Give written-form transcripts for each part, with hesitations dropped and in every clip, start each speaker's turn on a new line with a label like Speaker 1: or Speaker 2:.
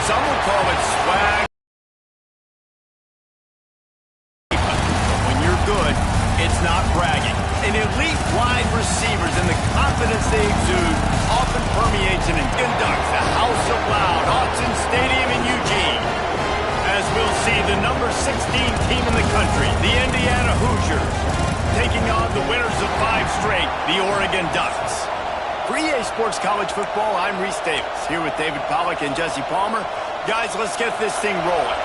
Speaker 1: Some would call it swag. When you're good, it's not bragging. An elite wide receivers and the confidence they exude often permeates and conducts the House of Loud, Autzen Stadium in Eugene. As we'll see the number 16 team in the country, the Indiana Hoosiers, taking on the winners of 5 straight, the Oregon Ducks. For EA Sports College Football, I'm Reese Davis, here with David Pollack and Jesse Palmer. Guys, let's get this thing rolling.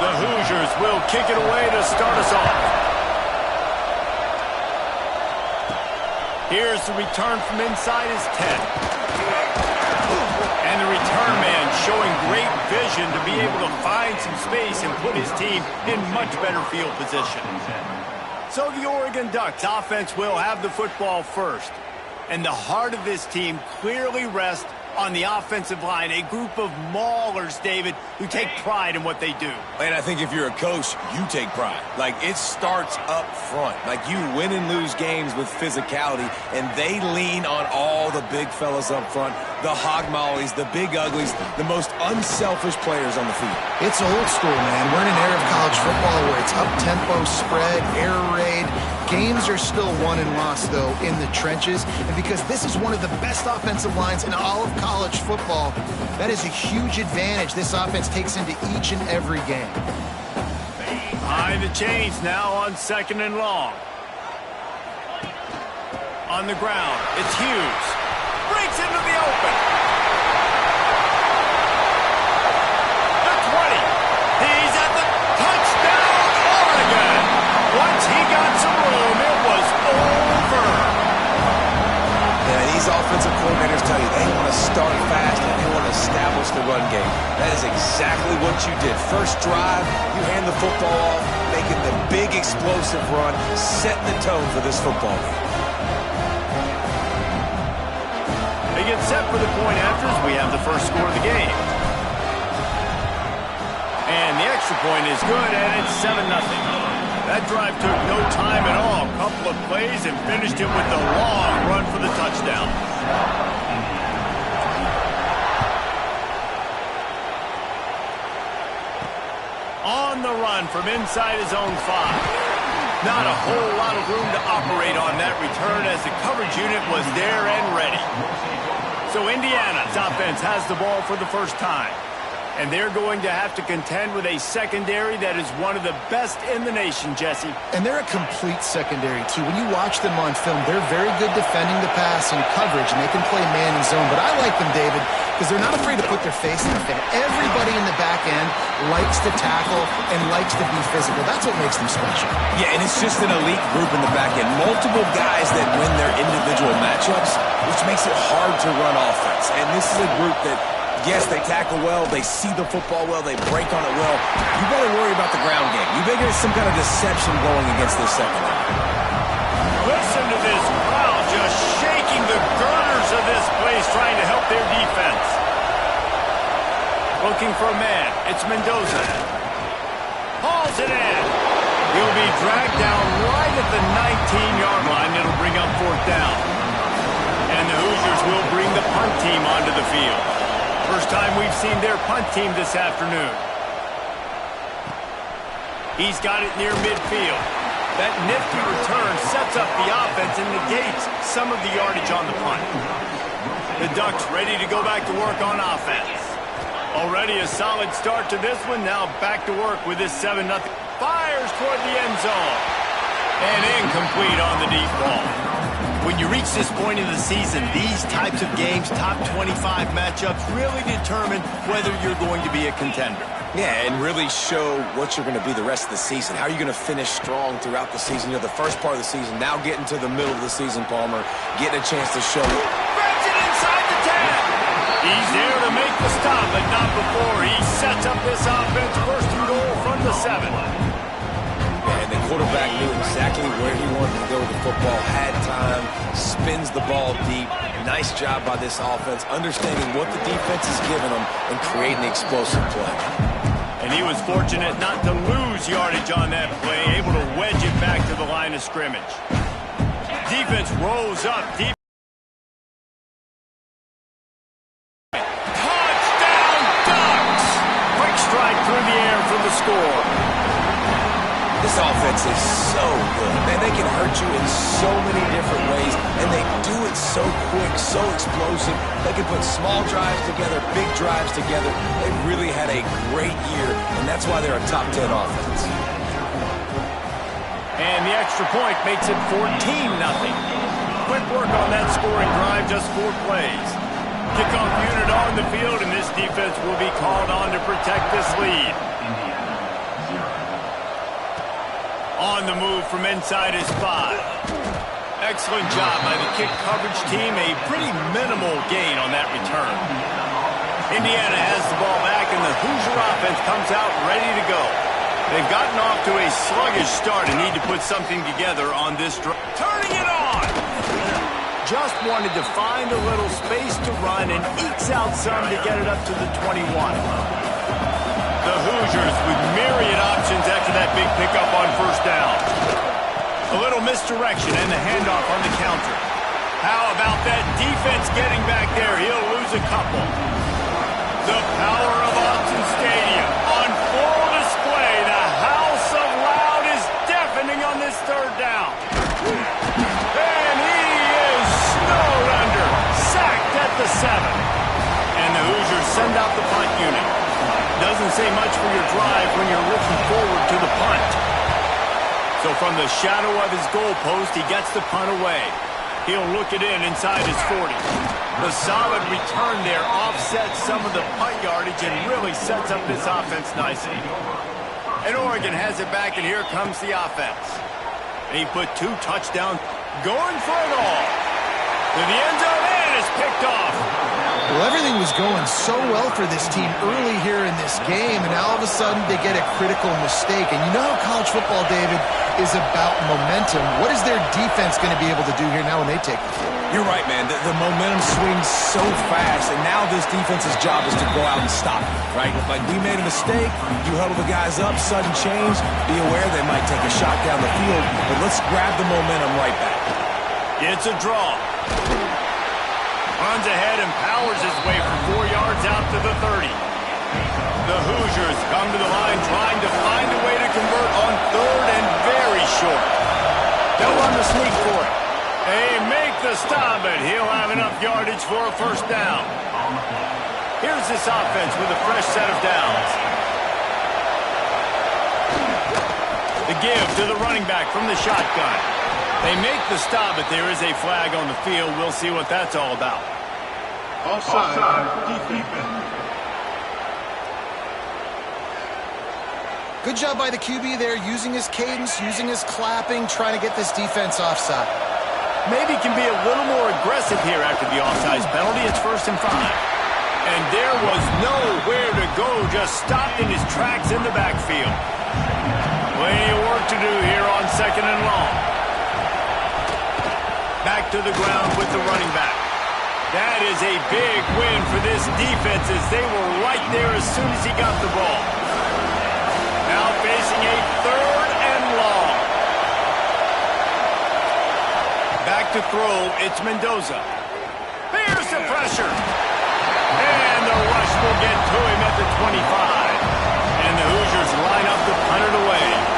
Speaker 1: The Hoosiers will kick it away to start us off. Here's the return from inside his 10. And the return man showing great vision to be able to find some space and put his team in much better field position. So the Oregon Ducks offense will have the football first. And the heart of this team clearly rests on the offensive line, a group of maulers, David, who take pride in what they do.
Speaker 2: And I think if you're a coach, you take pride. Like, it starts up front. Like, you win and lose games with physicality, and they lean on all the big fellas up front, the hog mollies, the big uglies, the most unselfish players on the field.
Speaker 3: It's old school, man. We're in an era of college football where it's up-tempo, spread, air raid. Games are still won and lost, though, in the trenches. And because this is one of the best offensive lines in all of college football, that is a huge advantage this offense takes into each and every game.
Speaker 1: Behind the chains now on 2nd and long. On the ground, it's Hughes. Breaks into the open. The 20. He's at the touchdown, Oregon. Once he got some room, it was over.
Speaker 2: Yeah, these offensive coordinators tell you they want to start fast and they want to establish the run game. That is exactly what you did. First drive, you hand the football off, making the big explosive run, setting the tone for this football game.
Speaker 1: They get set for the point after as we have the first score of the game. And the extra point is good, and it's 7-0. That drive took no time at all. A couple of plays and finished it with the long run for the touchdown. On the run from inside his own 5. Not a whole lot of room to operate on that return as the coverage unit was there and ready. So Indiana's offense has the ball for the first time. And they're going to have to contend with a secondary that is one of the best in the nation, Jesse.
Speaker 3: And they're a complete secondary, too. When you watch them on film, they're very good defending the pass and coverage, and they can play man and zone. But I like them, David, because they're not afraid to put their face in the fan. Everybody in the back end likes to tackle and likes to be physical. That's what makes them special.
Speaker 2: Yeah, and it's just an elite group in the back end. Multiple guys that win their individual matchups, which makes it hard to run offense. And this is a group that, yes, they tackle well, they see the football well, they break on it well. You better worry about the ground game. You better get some kind of deception going against this secondary.
Speaker 1: Listen to this crowd just shaking the girders of this place trying to help their defense. Looking for a man. It's Mendoza. Hauls it in. He'll be dragged down right at the 19-yard line. It'll bring up 4th down. And the Hoosiers will bring the punt team onto the field. First time we've seen their punt team this afternoon. He's got it near midfield. That nifty return sets up the offense and negates some of the yardage on the punt. The Ducks ready to go back to work on offense. Already a solid start to this one. Now back to work with this 7-0. Fires toward the end zone. And incomplete on the deep ball. When you reach this point in the season, these types of games, top 25 matchups, really determine whether you're going to be a contender.
Speaker 2: Yeah, and really show what you're going to be the rest of the season. How are you going to finish strong throughout the season? You know, the first part of the season, now getting to the middle of the season, Palmer, getting a chance to show.
Speaker 1: Grabs it inside the 10. He's there to make the stop, but not before. He sets up this offense, 1st and goal from the 7.
Speaker 2: And the quarterback knew exactly where he wanted to go with the football, had time, spins the ball deep. Nice job by this offense, understanding what the defense is giving them and creating the explosive play.
Speaker 1: And he was fortunate not to lose yardage on that play, able to wedge it back to the line of scrimmage. Defense rose up deep. Touchdown, Ducks!
Speaker 2: This offense is so good. Man, they can hurt you in so many different ways, and they do it so quick, so explosive. They can put small drives together, big drives together. They've really had a great year, and that's why they're a top 10 offense.
Speaker 1: And the extra point makes it 14-0. Quick work on that scoring drive, just 4 plays. Kickoff unit on the field, and this defense will be called on to protect this lead. On the move from inside his 5. Excellent job by the kick coverage team. A pretty minimal gain on that return. Indiana has the ball back, and the Hoosier offense comes out ready to go. They've gotten off to a sluggish start and need to put something together on this drive. Turning it on! Just wanted to find a little space to run and ekes out some to get it up to the 21. The Hoosiers with myriad options after that big pickup on first down. A little misdirection and the handoff on the counter. How about that defense getting back there? He'll lose a couple. The power of Autzen Stadium on full display. The house of loud is deafening on this third down. And he is snowed under. Sacked at the 7. And the Hoosiers send out the punt unit. Doesn't say much for your drive when you're looking forward to the punt. So from the shadow of his goalpost, he gets the punt away. He'll look it in inside his 40. The solid return there offsets some of the punt yardage and really sets up this offense nicely. And Oregon has it back, and here comes the offense. And he put 2 touchdowns, going for it all. To the end zone, and it's picked off.
Speaker 3: Well, everything was going so well for this team early here in this game, and now all of a sudden they get a critical mistake. And you know how college football, David, is about momentum. What is their defense going to be able to do here now when they take it?
Speaker 2: You're right, man. The momentum swings so fast, and now this defense's job is to go out and stop it, right? Like, we made a mistake, you huddle the guys up, sudden change, be aware they might take a shot down the field, but let's grab the momentum right back.
Speaker 1: It's a draw. Runs ahead and powers his way for 4 yards out to the 30. The Hoosiers come to the line trying to find a way to convert on 3rd and very short. They'll run the sneak for it. They make the stop, but he'll have enough yardage for a first down. Here's this offense with a fresh set of downs. The give to the running back from the shotgun. They make the stop, but there is a flag on the field. We'll see what that's all about.
Speaker 4: Offside. Defense.
Speaker 3: Good job by the QB there, using his cadence, using his clapping, trying to get this defense offside.
Speaker 1: Maybe can be a little more aggressive here after the offsides penalty. It's 1st and 5. And there was nowhere to go, just stopped in his tracks in the backfield. Plenty of work to do here on 2nd and long. Back to the ground with the running back. That is a big win for this defense as they were right there as soon as he got the ball. Now facing a 3rd and long. Back to throw, it's Mendoza. Here's the pressure. And the rush will get to him at the 25. And the Hoosiers line up to punt it away.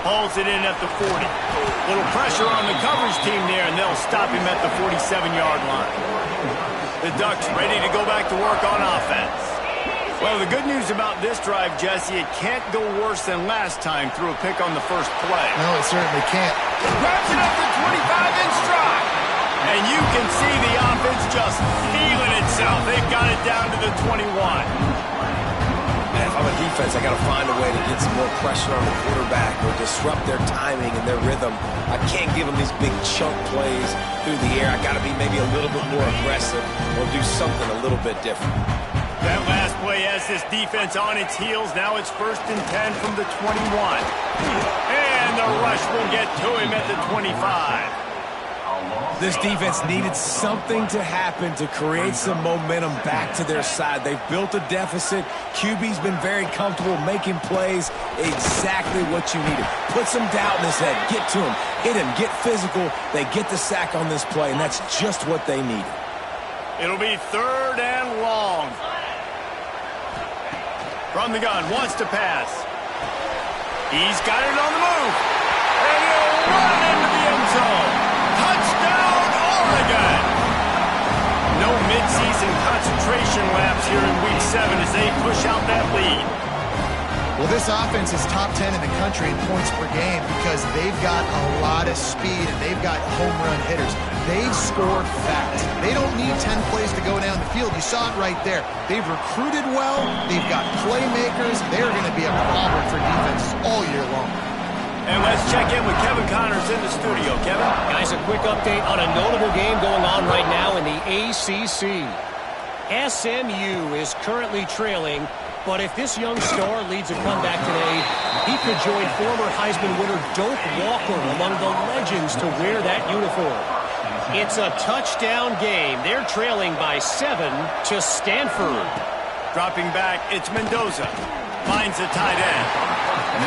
Speaker 1: Hauls it in at the 40. Little pressure on the coverage team there, and they'll stop him at the 47-yard line. The Ducks ready to go back to work on offense. Well, the good news about this drive, Jesse, it can't go worse than last time through a pick on the first play.
Speaker 3: No, it certainly can't.
Speaker 1: Grabs it up to 25 in stride. And you can see the offense just feeling itself. They've got it down to the 21.
Speaker 2: Man, if I'm a defense, I got to find a way to get some more pressure on the quarterback or disrupt their timing and their rhythm. I can't give them these big chunk plays through the air. I got to be maybe a little bit more aggressive or do something a little bit different.
Speaker 1: That last play has this defense on its heels. Now it's 1st and 10 from the 21. And the rush will get to him at the 25.
Speaker 2: This defense needed something to happen to create some momentum back to their side. They've built a deficit. QB's been very comfortable making plays. Exactly what you needed. Put some doubt in his head. Get to him. Hit him. Get physical. They get the sack on this play, and that's just what they needed.
Speaker 1: It'll be 3rd and long. From the gun, wants to pass. He's got it on the move. And he'll run into the end zone. Touchdown, Oregon! No midseason concentration laps here in Week 7 as they push out that lead.
Speaker 3: Well, this offense is top 10 in the country in points per game because they've got a lot of speed and they've got home run hitters. They score fast. They don't need 10 plays to go down the field. You saw it right there. They've recruited well. They've got playmakers. They're going to be a problem for defenses all year long.
Speaker 1: And let's check in with Kevin Connors in the studio. Kevin?
Speaker 5: Guys, a quick update on a notable game going on right now in the ACC. SMU is currently trailing, but if this young star leads a comeback today, he could join former Heisman winner Doak Walker among the legends to wear that uniform. It's a touchdown game. They're trailing by 7 to Stanford.
Speaker 1: Dropping back, it's Mendoza. Finds the tight end.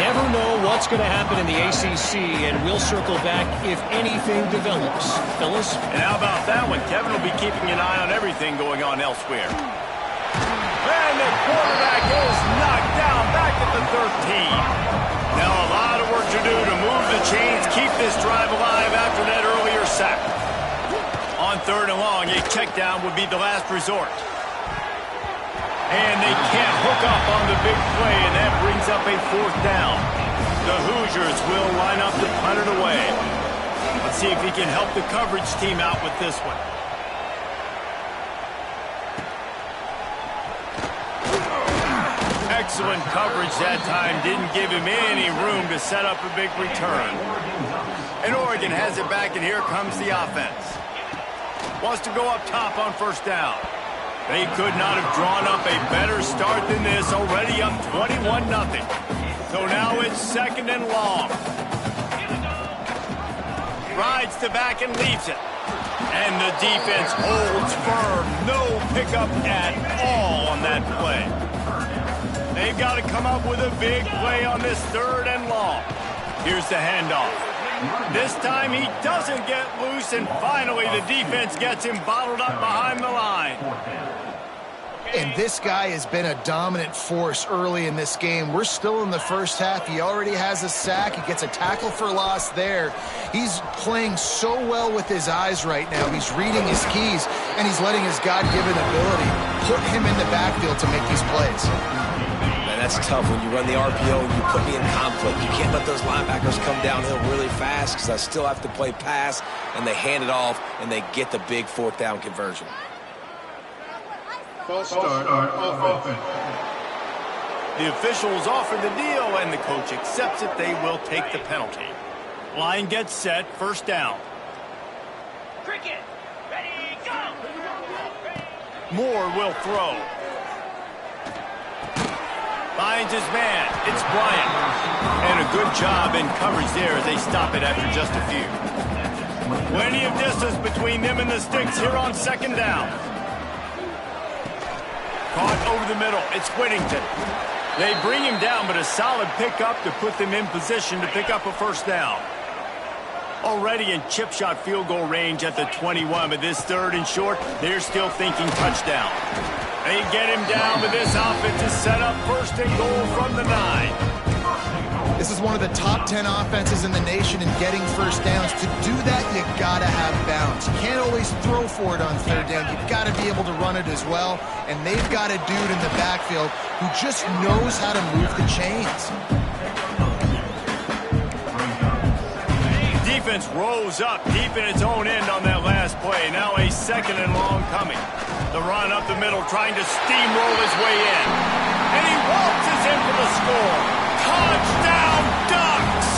Speaker 5: Never know what's going to happen in the ACC, and we'll circle back if anything develops. Phyllis?
Speaker 1: And how about that one? Kevin will be keeping an eye on everything going on elsewhere. And the quarterback is knocked down back at the 13. Now a lot of work to do to move the chains, keep this drive alive after that earlier sack. On 3rd and long, a check down would be the last resort. And they can't hook up on the big play, and that brings up a 4th down. The Hoosiers will line up to punt it away. Let's see if he can help the coverage team out with this one. Excellent coverage that time. Didn't give him any room to set up a big return. And Oregon has it back, and here comes the offense. Wants to go up top on 1st down. They could not have drawn up a better start than this, already up 21-0. So now it's 2nd and long. Rides the back and leaves it. And the defense holds firm. No pickup at all on that play. They've got to come up with a big play on this 3rd and long. Here's the handoff. This time he doesn't get loose, and finally the defense gets him bottled up behind the line.
Speaker 3: And this guy has been a dominant force early in this game. We're still in the first half. He already has a sack. He gets a tackle for loss there. He's playing so well with his eyes right now. He's reading his keys, and he's letting his God-given ability put him in the backfield to make these plays.
Speaker 2: Man, that's tough when you run the RPO and you put me in conflict. You can't let those linebackers come downhill really fast because I still have to play pass, and they hand it off, and they get the big 4th down conversion.
Speaker 4: False start offense.
Speaker 1: The officials offer the deal, and the coach accepts it. They will take the penalty. Line gets set, 1st down.
Speaker 5: Cricket, ready, go!
Speaker 1: Moore will throw. Finds his man. It's Bryant. And a good job in coverage there as they stop it after just a few. Plenty of distance between them and the sticks here on 2nd down. Caught over the middle. It's Whittington. They bring him down, but a solid pickup to put them in position to pick up a 1st down. Already in chip shot field goal range at the 21, but this 3rd and short, they're still thinking touchdown. They get him down, but this offense is set up 1st and goal from the 9.
Speaker 3: This is one of the top 10 offenses in the nation in getting 1st downs. To do that, you gotta have balance. You can't always throw for it on 3rd down. You've got to be able to run it as well. And they've got a dude in the backfield who just knows how to move the chains.
Speaker 1: Defense rose up deep in its own end on that last play. Now a 2nd and long coming. The run up the middle, trying to steamroll his way in. And he waltzes in for the score. Touchdown, Ducks!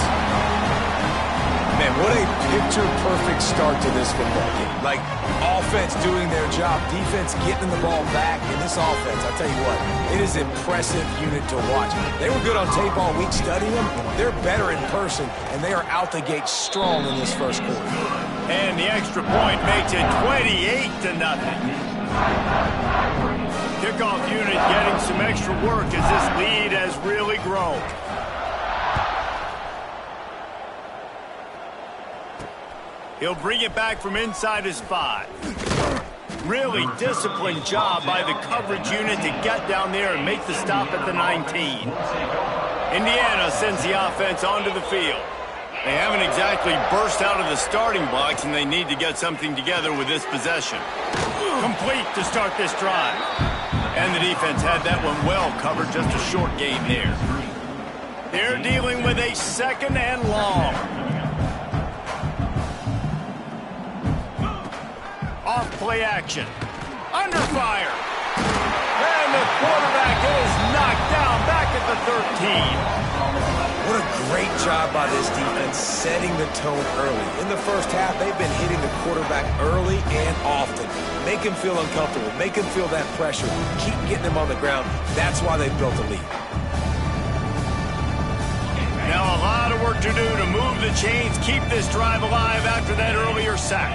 Speaker 2: Man, what a picture-perfect start to this football game. Like, offense doing their job, defense getting the ball back, and this offense, I'll tell you what, it is an impressive unit to watch. They were good on tape all week studying them. They're better in person, and they are out the gate strong in this 1st quarter.
Speaker 1: And the extra point makes it 28-0. Kickoff unit getting some extra work as this lead has really grown. He'll bring it back from inside his 5. Really disciplined job by the coverage unit to get down there and make the stop at the 19. Indiana sends the offense onto the field. They haven't exactly burst out of the starting blocks, and they need to get something together with this possession. Complete to start this drive. And the defense had that one well covered, just a short gain there. They're dealing with a 2nd and long. Off play action. Under fire. And the quarterback is knocked down back at the 13.
Speaker 2: What a great job by this defense setting the tone early. In the first half, they've been hitting the quarterback early and often. Make him feel uncomfortable. Make him feel that pressure. Keep getting him on the ground. That's why they've built a lead.
Speaker 1: Now a lot of work to do to move the chains, keep this drive alive after that earlier sack.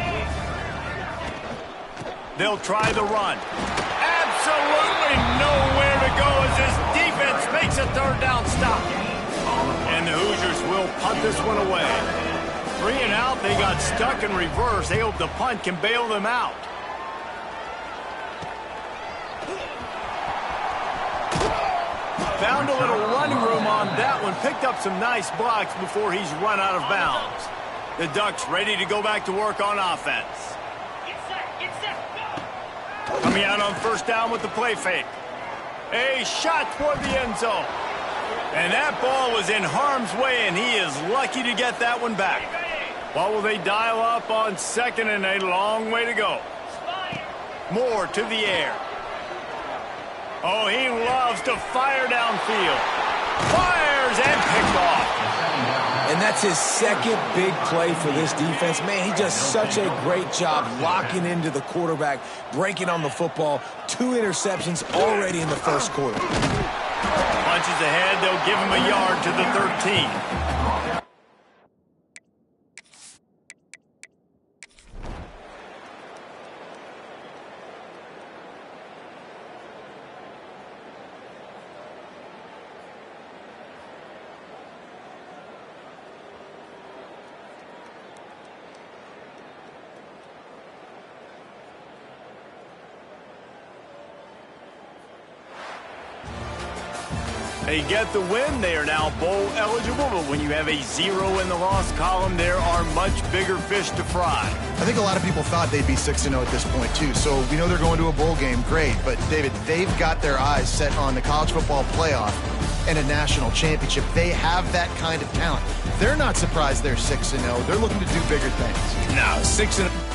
Speaker 1: They'll try the run. Absolutely nowhere to go as this defense makes a 3rd down stop. And the Hoosiers will punt this one away. 3 and out, they got stuck in reverse. They hope the punt can bail them out. Found a little running room on that one. Picked up some nice blocks before he's run out of bounds. The Ducks ready to go back to work on offense. Coming out on 1st down with the play fake. A shot toward the end zone. And that ball was in harm's way, and he is lucky to get that one back. What will they dial up on 2nd and a long way to go? Moore to the air. Oh, he loves to fire downfield. Fires and picked off.
Speaker 2: And that's his 2nd big play for this defense. Man, he does such a great job locking into the quarterback, breaking on the football. 2 interceptions already in the 1st quarter.
Speaker 1: Punches ahead, they'll give him a yard to the 13. They get the win. They are now bowl eligible, but when you have a 0 in the loss column, there are much bigger fish to fry.
Speaker 3: I think a lot of people thought they'd be 6-0 at this point, too. So we know they're going to a bowl game. Great. But, David, they've got their eyes set on the college football playoff and a national championship. They have that kind of talent. They're not surprised they're 6-0. They're looking to do bigger things.
Speaker 2: No, 6-0.